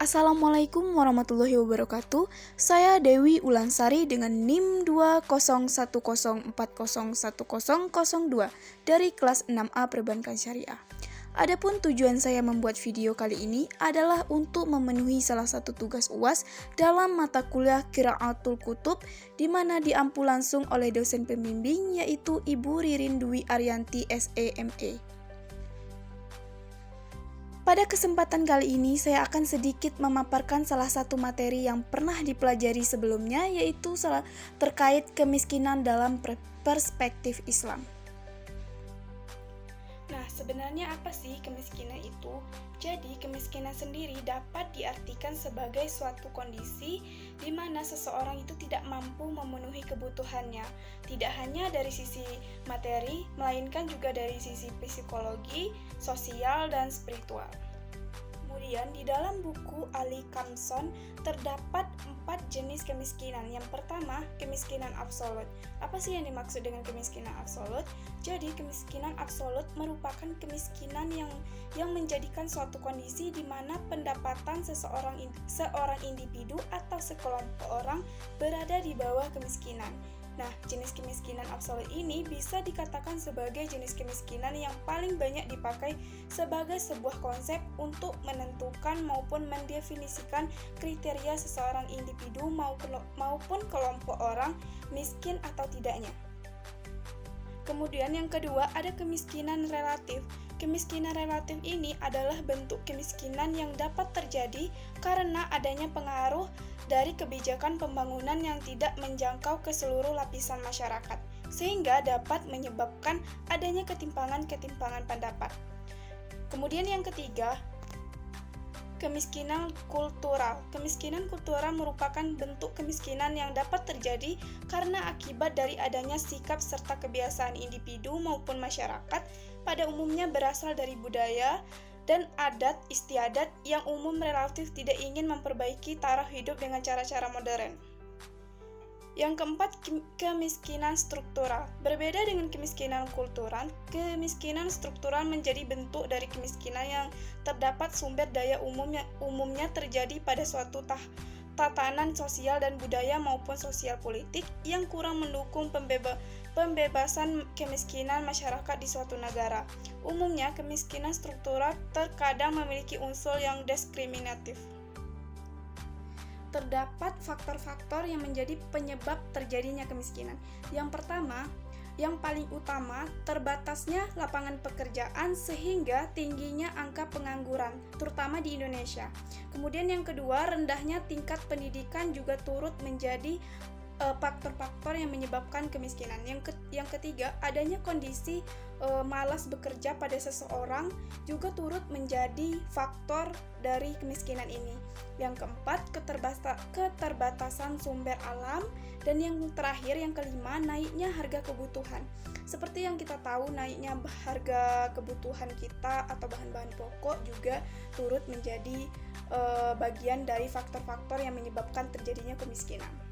Assalamualaikum warahmatullahi wabarakatuh. Saya Dewi Ulansari dengan NIM 20104010002 dari kelas 6A Perbankan Syariah. Adapun tujuan saya membuat video kali ini adalah untuk memenuhi salah satu tugas UAS dalam mata kuliah Qiraatul Kutub, di mana diampu langsung oleh dosen pembimbing yaitu Ibu Ririn Dwi Ariyanti SEME. Pada kesempatan kali ini, saya akan sedikit memaparkan salah satu materi yang pernah dipelajari sebelumnya, yaitu terkait kemiskinan dalam perspektif Islam. Nah, sebenarnya apa sih kemiskinan itu? Jadi, kemiskinan sendiri dapat diartikan sebagai suatu kondisi di mana seseorang itu tidak mampu memenuhi kebutuhannya, tidak hanya dari sisi materi, melainkan juga dari sisi psikologi, sosial, dan spiritual. Kemudian, di dalam buku Ali Kamson terdapat 4 jenis kemiskinan. Yang pertama, kemiskinan absolut. Apa sih yang dimaksud dengan kemiskinan absolut? Jadi, kemiskinan absolut merupakan kemiskinan yang menjadikan suatu kondisi di mana pendapatan seorang individu atau sekelompok orang berada di bawah kemiskinan. Nah, jenis kemiskinan absolut ini bisa dikatakan sebagai jenis kemiskinan yang paling banyak dipakai sebagai sebuah konsep untuk menentukan maupun mendefinisikan kriteria seseorang individu maupun kelompok orang miskin atau tidaknya. Kemudian yang kedua, ada kemiskinan relatif. Kemiskinan relatif ini adalah bentuk kemiskinan yang dapat terjadi karena adanya pengaruh dari kebijakan pembangunan yang tidak menjangkau ke seluruh lapisan masyarakat, sehingga dapat menyebabkan adanya ketimpangan-ketimpangan pendapat. Kemudian yang ketiga, kemiskinan kultural. Kemiskinan kultural merupakan bentuk kemiskinan yang dapat terjadi karena akibat dari adanya sikap serta kebiasaan individu maupun masyarakat pada umumnya berasal dari budaya dan adat istiadat yang umum relatif tidak ingin memperbaiki taraf hidup dengan cara-cara modern. Yang keempat, kemiskinan struktural. Berbeda dengan kemiskinan kultural, kemiskinan struktural menjadi bentuk dari kemiskinan yang terdapat sumber daya umumnya terjadi pada suatu tatanan sosial dan budaya maupun sosial politik yang kurang mendukung pembebasan kemiskinan masyarakat di suatu negara. Umumnya, kemiskinan struktural terkadang memiliki unsur yang diskriminatif. Terdapat faktor-faktor yang menjadi penyebab terjadinya kemiskinan. Yang pertama, yang paling utama, terbatasnya lapangan pekerjaan sehingga tingginya angka pengangguran, terutama di Indonesia. Kemudian yang kedua, rendahnya tingkat pendidikan juga turut menjadi faktor-faktor yang menyebabkan kemiskinan. Yang ketiga, adanya kondisi malas bekerja pada seseorang juga turut menjadi faktor dari kemiskinan ini. Yang keempat, keterbatasan sumber alam. Dan yang terakhir, yang kelima, naiknya harga kebutuhan. Seperti yang kita tahu, naiknya harga kebutuhan kita atau bahan-bahan pokok juga turut menjadi bagian dari faktor-faktor yang menyebabkan terjadinya kemiskinan.